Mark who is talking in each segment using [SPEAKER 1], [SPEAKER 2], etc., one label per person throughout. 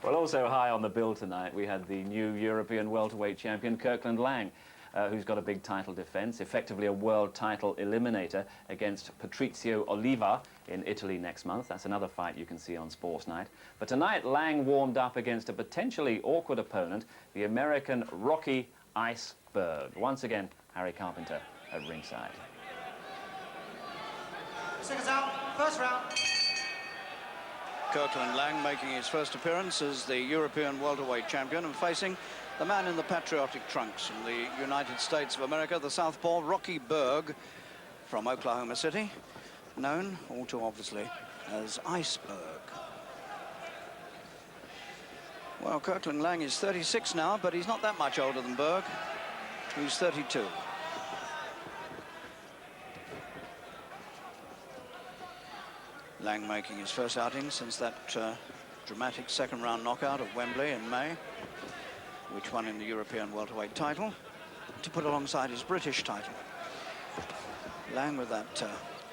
[SPEAKER 1] Well, also high on the bill tonight, we had the new European welterweight champion, Kirkland Laing, who's got a big title defence, effectively a world title eliminator against Patrizio Oliva in Italy next month. That's another fight you can see on Sports Night. But tonight, Laing warmed up against a potentially awkward opponent, the American Rocky Iceberg. Once again, Harry Carpenter at ringside.
[SPEAKER 2] Seconds out, first round.
[SPEAKER 3] Kirkland Laing making his first appearance as the European welterweight champion and facing the man in the patriotic trunks from the United States of America, the southpaw Rocky Berg from Oklahoma City, known all too obviously as Iceberg. Well, Kirkland Laing is 36 now, but he's not that much older than Berg, who's 32. Laing making his first outing since that dramatic second-round knockout at Wembley in May, which won him the European welterweight title, to put alongside his British title. Laing with that,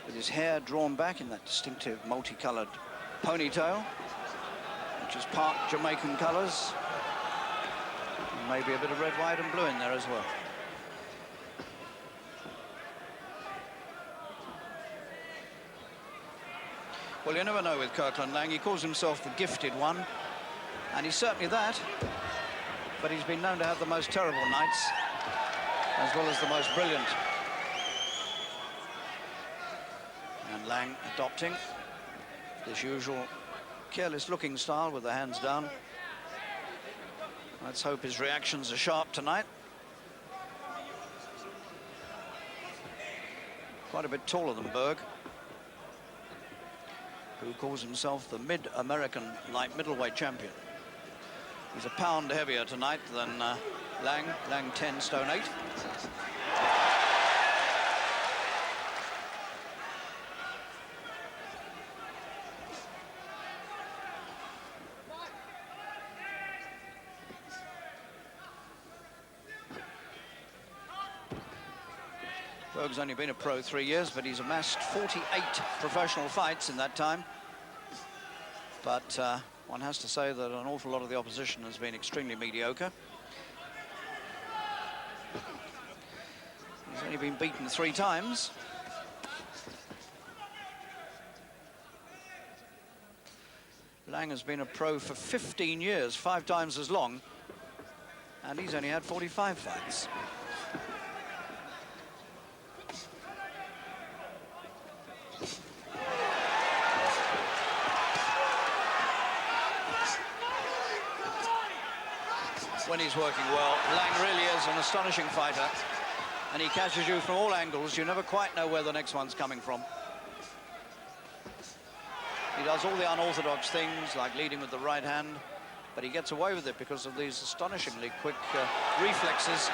[SPEAKER 3] with his hair drawn back in that distinctive multicolored ponytail, which is part Jamaican colours, and maybe a bit of red, white, and blue in there as well. Well, you never know with Kirkland Laing. He calls himself the gifted one, and he's certainly that, but he's been known to have the most terrible nights, as well as the most brilliant. And Laing adopting this usual careless-looking style with the hands down. Let's hope his reactions are sharp tonight. Quite a bit taller than Berg, who calls himself the Mid-American light middleweight champion. He's a pound heavier tonight than Laing. Laing 10 stone 8. Berg's only been a pro 3 years, but he's amassed 48 professional fights in that time. But one has to say that an awful lot of the opposition has been extremely mediocre. He's only been beaten 3 times. Laing has been a pro for 15 years, 5 times as long, and he's only had 45 fights. When he's working well, Laing really is an astonishing fighter, and he catches you from all angles. You never quite know where the next one's coming from. He does all the unorthodox things, like leading with the right hand, but he gets away with it because of these astonishingly quick reflexes.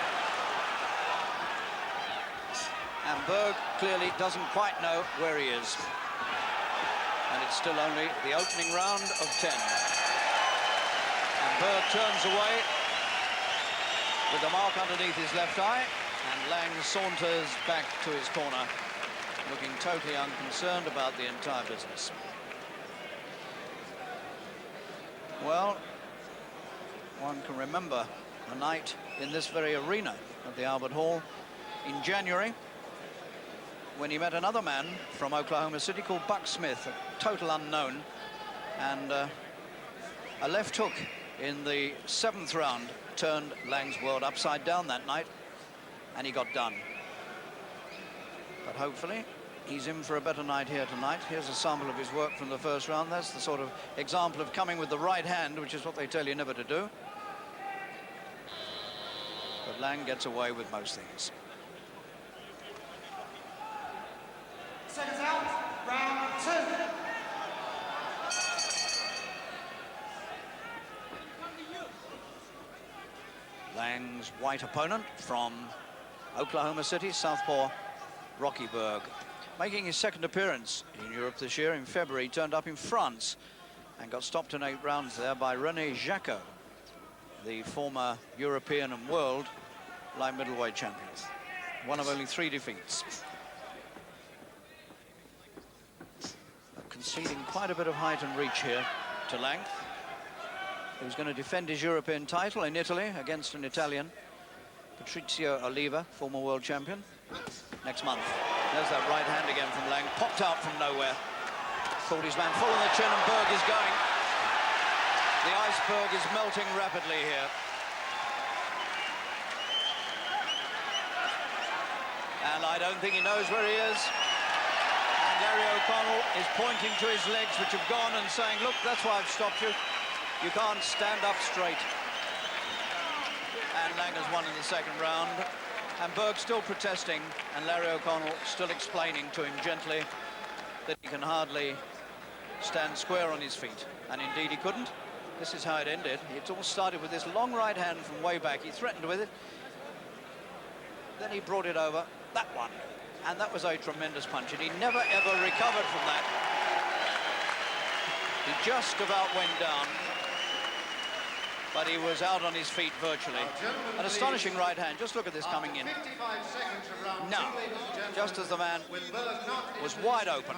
[SPEAKER 3] And Berg clearly doesn't quite know where he is. And it's still only the opening round of 10. And Berg turns away with the mark underneath his left eye, and Laing saunters back to his corner, looking totally unconcerned about the entire business. Well, one can remember a night in this very arena at the Albert Hall in January, when he met another man from Oklahoma City called Buck Smith, a total unknown, and a left hook in the 7th round turned Laing's world upside down that night, and he got done. But hopefully he's in for a better night here tonight. Here's a sample of his work from the first round. That's the sort of example of coming with the right hand, which is what they tell you never to do. But Laing gets away with most things.
[SPEAKER 2] Seconds out, round 2.
[SPEAKER 3] Laing's white opponent from Oklahoma City, southpaw Rocky Berg, making his second appearance in Europe this year. In February, he turned up in France and got stopped in 8 rounds there by René Jacquot, the former European and world light middleweight champion. One of only 3 defeats. Conceding quite a bit of height and reach here to Laing. who's going to defend his European title in Italy against an Italian, Patrizio Oliva, former world champion, next month. There's that right hand again from Laing, popped out from nowhere. Caught his man full on the chin, and Berg is going. The iceberg is melting rapidly here. And I don't think he knows where he is. And Larry O'Connell is pointing to his legs, which have gone, and saying, look, that's why I've stopped you. You can't stand up straight. And Laing has won in the second round. And Berg still protesting, and Larry O'Connell still explaining to him gently that he can hardly stand square on his feet. And indeed he couldn't. This is how it ended. It all started with this long right hand from way back. He threatened with it. Then he brought it over. That one. And that was a tremendous punch. And he never, ever recovered from that. He just about went down. But he was out on his feet virtually. An astonishing right hand. Just look at this coming in. Now, just as the man was wide open.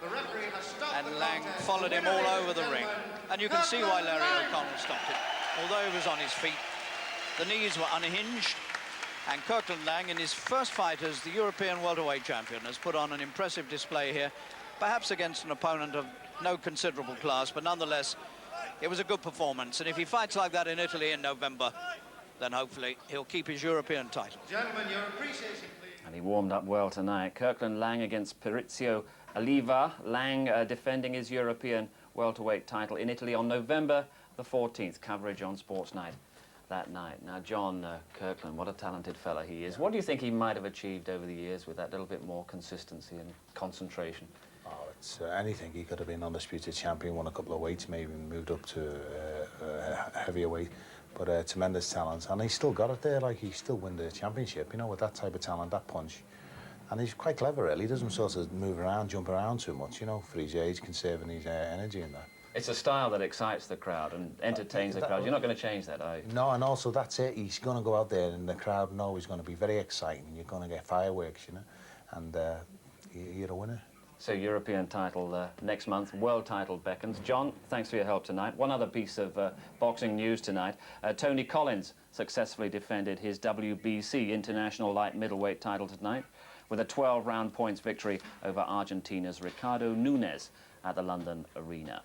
[SPEAKER 3] And Laing followed him all over the ring. And you can see why Larry O'Connell stopped it. Although he was on his feet, the knees were unhinged. And Kirkland Laing, in his first fight as the European welterweight champion, has put on an impressive display here, perhaps against an opponent of no considerable class, but nonetheless, it was a good performance. And if he fights like that in Italy in November, then hopefully he'll keep his European title.
[SPEAKER 2] Gentlemen, your appreciation, please.
[SPEAKER 1] And he warmed up well tonight. Kirkland Laing against Patrizio Oliva. Laing defending his European welterweight title in Italy on November the 14th. Coverage on Sports Night that night. Now, John Kirkland, what a talented fella he is. What do you think he might have achieved over the years with that little bit more consistency and concentration?
[SPEAKER 4] Oh, it's anything. He could have been undisputed champion, won a couple of weights, maybe moved up to heavier weight. But tremendous talent, and he's still got it there. Like, he still win the championship, you know, with that type of talent, that punch. And he's quite clever, really. He doesn't sort of move around, jump around too much, you know, for his age, conserving his energy and that.
[SPEAKER 1] It's a style that excites the crowd and entertains the crowd. You're not going to change that, are you?
[SPEAKER 4] No, and also that's it. He's going to go out there, and the crowd know he's going to be very exciting. You're going to get fireworks, you know, and you're a winner.
[SPEAKER 1] So European title next month, world title beckons. John, thanks for your help tonight. One other piece of boxing news tonight. Tony Collins successfully defended his WBC international light middleweight title tonight with a 12-round points victory over Argentina's Ricardo Nunes at the London Arena.